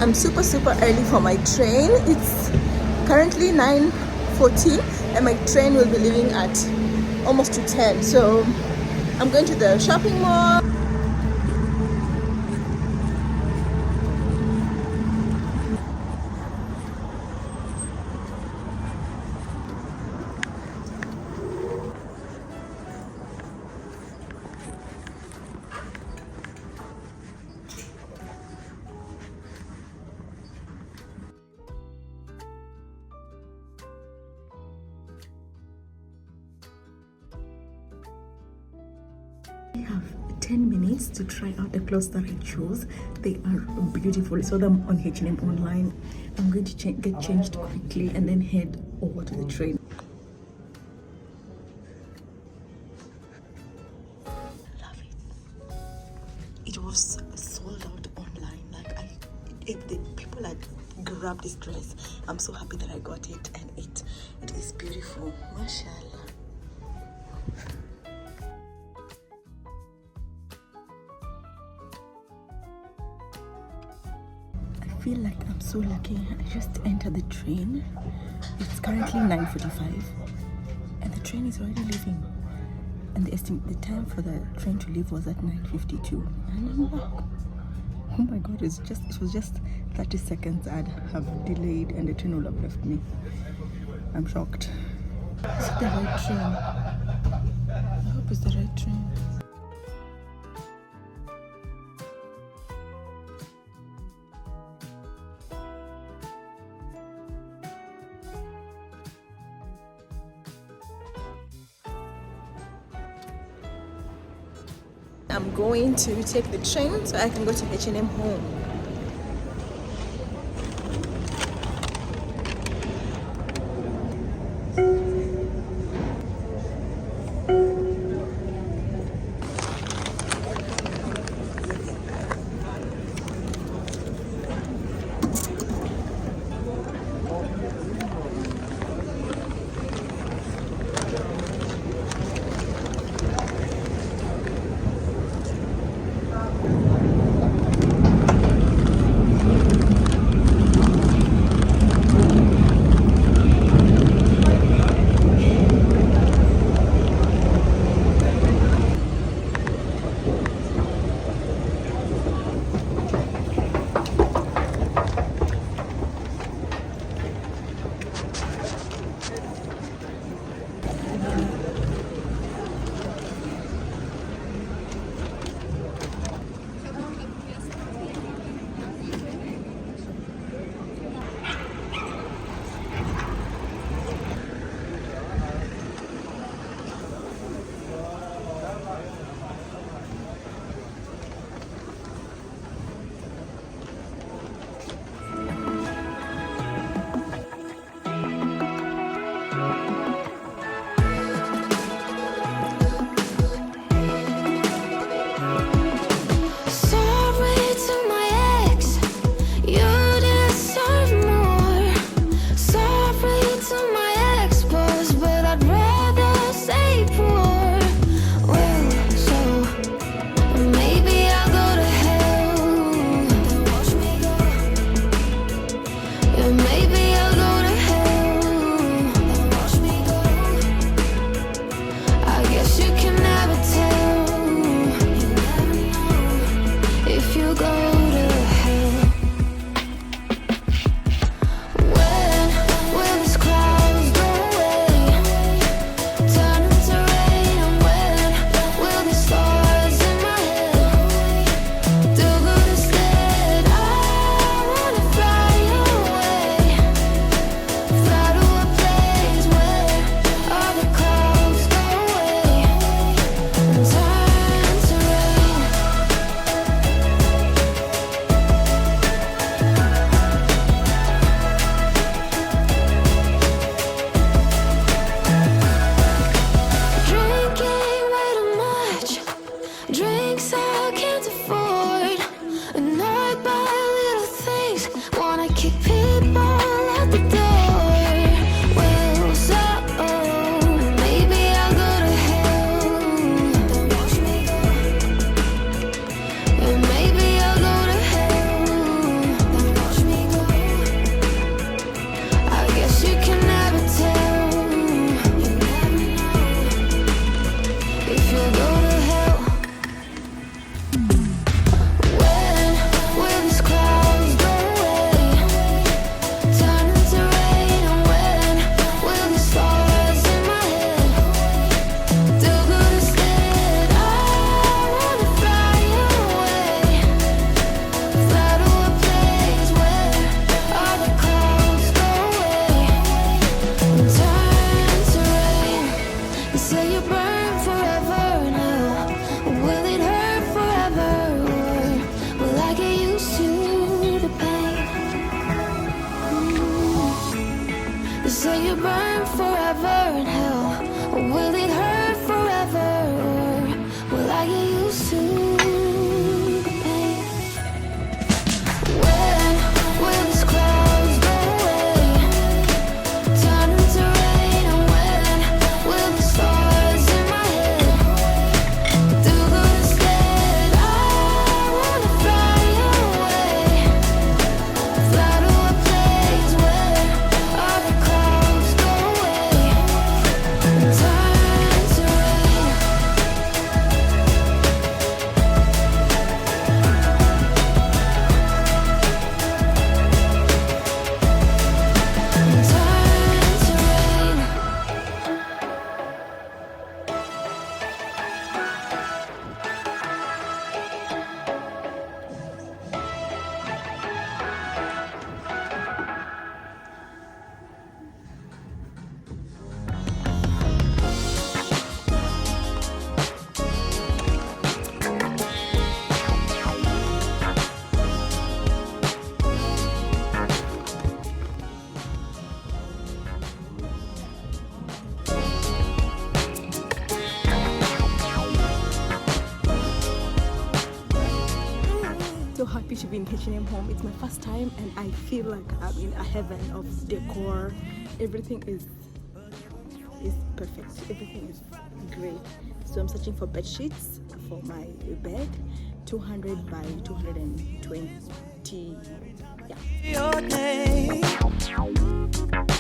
I'm super early for my train. It's currently 9:14 and my train will be leaving at almost to 10. So I'm going to the shopping mall. I have 10 minutes to try out the clothes that I chose. They are beautiful. I saw them on H&M online. I'm going to get changed quickly and then head over to the train. Love it. It was sold out online. Like the people had grabbed this dress. I'm so happy that I got it, and it is beautiful. Mashallah. I feel like I'm so lucky. I just entered the train. It's currently 9:45 and the train is already leaving, and the time for the train to leave was at 9:52 and I'm back. Oh my god, it was just 30 seconds I'd have delayed and the train would have left me. I'm shocked. Is it the right train? I hope it's the right train. I'm going to take the train so I can go to H&M home. say you burn forever in hell. Will it hurt forever, or will I get used to the pain? When will these clouds go away, turn into rain? And when will the stars in my head do good instead? I wanna fly away, fly to a place where all the clouds go away and turn to rain. And turn to rain. So happy to be in H&M Home. It's my first time and I feel like I'm in a heaven of decor. Everything is perfect. Everything is great. So I'm searching for bed sheets for my bed, 200 by 220. Yeah. Your name,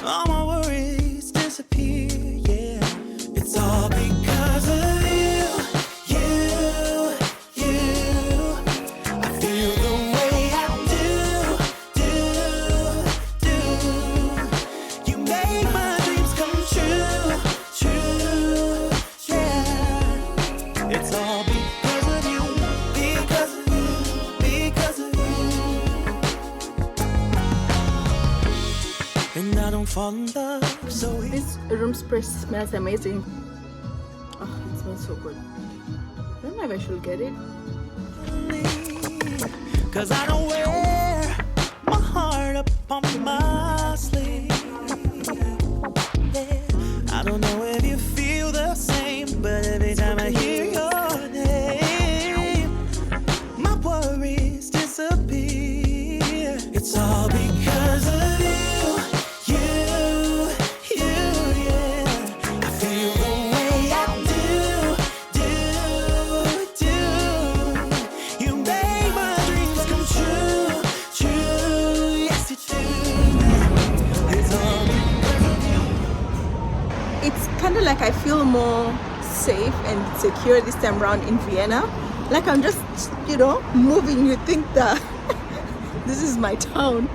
all my worries disappear. Yeah, it's all because of you, you. I feel the way I do. You make my dreams come true. Yeah, it's all because of you, because of you. And I don't fall in love so This room spray smells amazing. Oh, it smells so good. I don't know if I should get it. easily, 'cause I don't wear my heart up on my sleeve. Yeah. I don't know if you feel the same, but every time I hear your name, my worries disappear. It's all because of you, yeah. I feel the way I do. You make my dreams come true. Yes, you do. It's all because of you. It's kind of like I feel more safe and secure this time around in Vienna. Like I'm just, moving. You think that this is my town.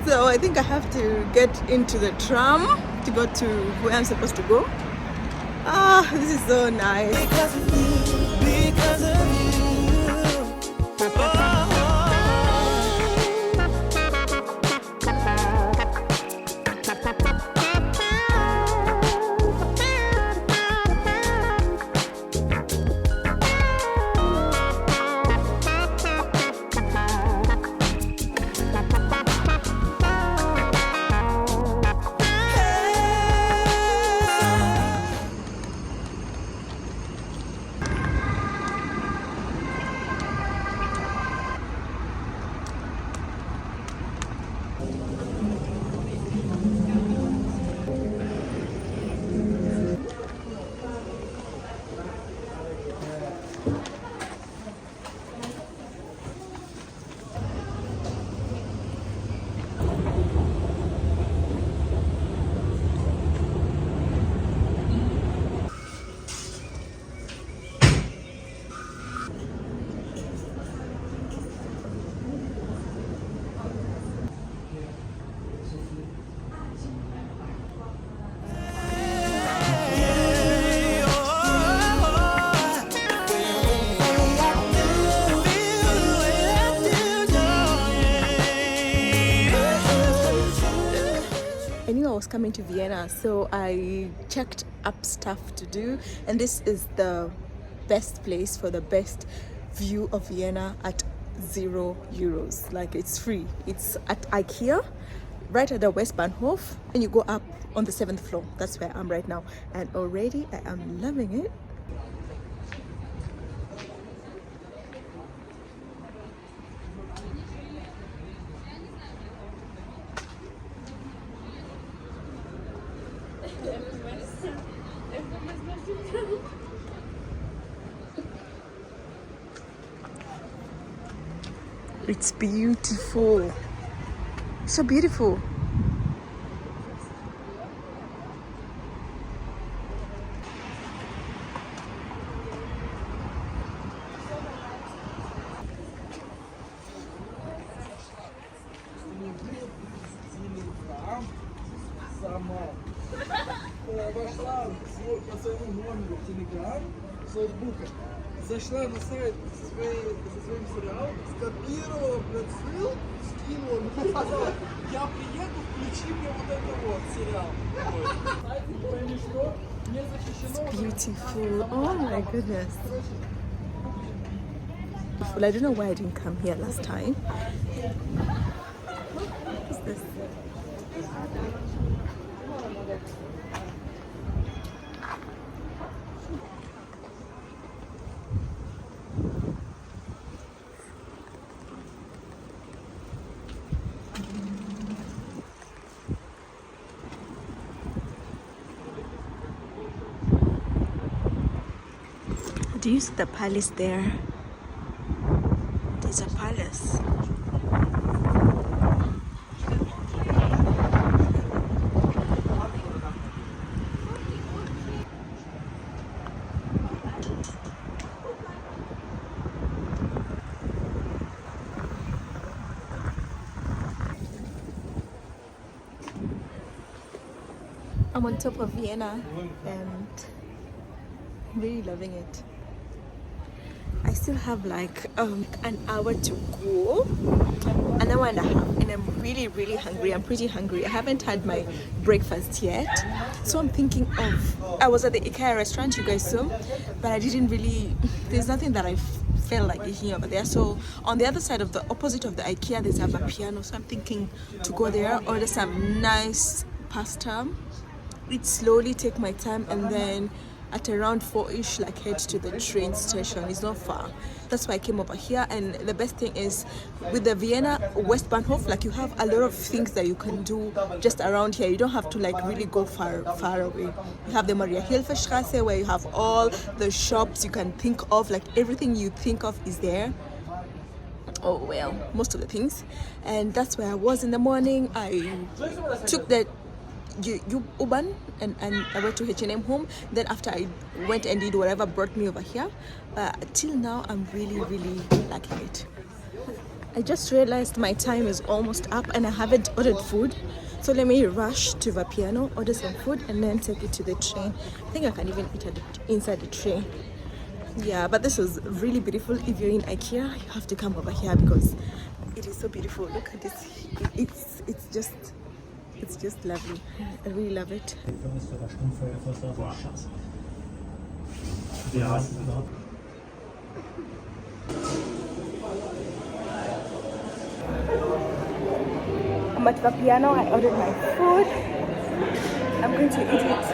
So I think I have to get into the tram to go to where I'm supposed to go. Ah, this is so nice. Because of you, because of you. was coming to Vienna, so I checked up stuff to do, and this is the best place for the best view of Vienna at €0. Like, it's free. It's at Ikea. right at the Westbahnhof, and you go up on the 7th floor. That's where I'm right now, and already I am loving it. It's beautiful, so beautiful. Вошла по своему номеру в Telegram с ноутбука, зашла на сайт со своим сериалом, скопировала, блядь, ссылку, скинула, мне сказала, я приеду, включи мне вот это вот сериал. Сайт, не пойми что, не защищено. Beautiful. Oh my goodness. Well, I don't know why I didn't come here last time. What is this? Do you see the palace there? There's a palace. I'm on top of Vienna and I'm really loving it. I still have like an hour to go, an hour and a half, and I'm really hungry. I'm pretty hungry. I haven't had my breakfast yet, so I'm thinking of, I was at the Ikea restaurant, you guys saw, but I didn't really, there's nothing that I felt like eating over there. So on the other side of the opposite of the Ikea, there's a piano, so I'm thinking to go there, order some nice pasta, eat slowly, take my time, and then at around 4ish, like head to the train station. It's not far. That's why I came over here. And the best thing is with the Vienna Westbahnhof, like you have a lot of things that you can do just around here. You don't have to like really go far away. You have the Maria Hilfer Straße where you have all the shops you can think of, like everything you think of is there. Oh well, most of the things. And that's where I was in the morning. I took the U-Bahn and I went to H&M home. Then after I went and did whatever brought me over here, till now I'm really liking it. I just realized my time is almost up and I haven't ordered food, so let me rush to Vapiano, order some food and then take it to the train. I think I can even eat inside the train. Yeah, but this is really beautiful. If you're in Ikea, you have to come over here because it is so beautiful. Look at this. It's just lovely. I really love it. I'm at the piano. I ordered my food. I'm going to eat it,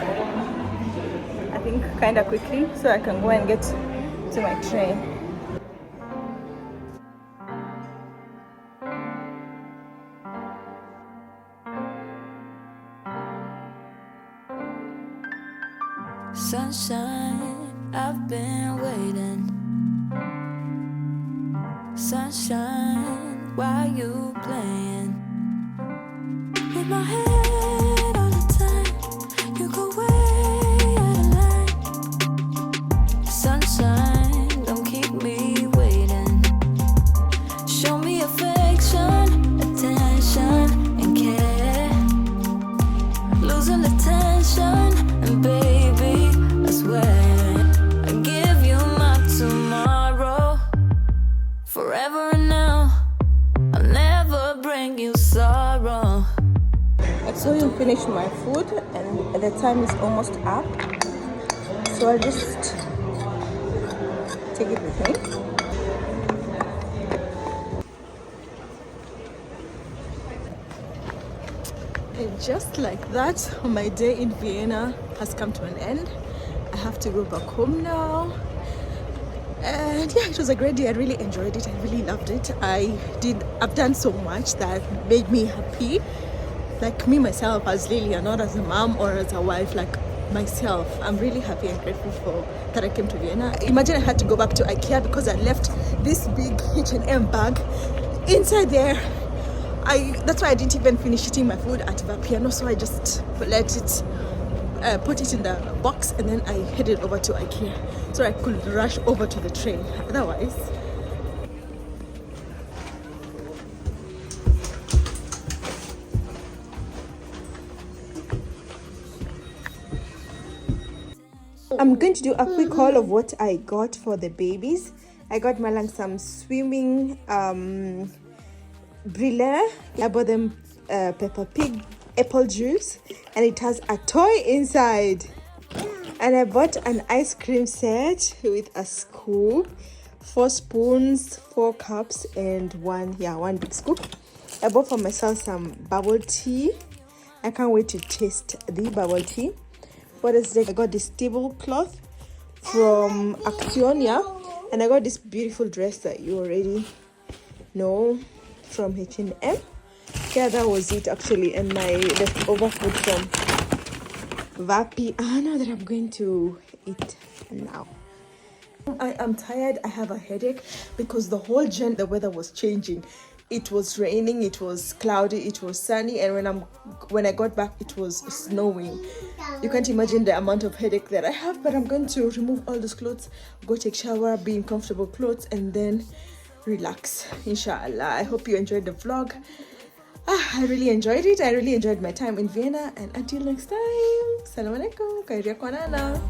I think, kind of quickly so I can go and get to my train. Sunshine, I've been waiting. Sunshine, why you playing with my head all the time? You go way out of line. Sunshine, don't keep me waiting. Show me affection, attention, and care. Losing the tension, and baby, I swear I give you my tomorrow, forever and now. I'll never bring you sorrow. So you finish my food and the time is almost up, so I'll just take it with me. And just like that, my day in Vienna has come to an end. I have to go back home now. And yeah, it was a great day. I really enjoyed it. I really loved it. I've done so much that made me happy. Like me myself as Lilia, not as a mom or as a wife, like myself. I'm really happy and grateful for that I came to Vienna. Imagine I had to go back to Ikea because I left this big H&M bag inside there. That's why I didn't even finish eating my food at Vapiano, so I just let it put it in the box, and then I headed over to Ikea so I could rush over to the train. Otherwise, I'm going to do a quick haul of what I got for the babies. I got Malang some swimming brille. I bought them Peppa Pig apple juice, and it has a toy inside. And I bought an ice cream set with a scoop, 4 spoons, 4 cups, and one big scoop. I bought for myself some bubble tea. I can't wait to taste the bubble tea. What is this? I got this tablecloth from Actionia, and I got this beautiful dress that you already know from H&M. Yeah, that was it actually, and my leftover food from Vapi. I know that I'm going to eat now. I am tired. I have a headache because the whole journey the weather was changing. It was raining, it was cloudy, it was sunny, and when I got back it was snowing. You can't imagine the amount of headache that I have, but I'm going to remove all those clothes, go take shower, be in comfortable clothes, and then relax, inshallah. I hope you enjoyed the vlog. I really enjoyed it. I really enjoyed my time in Vienna, and until next time, Assalamu alaikum, Kairia Kwanana.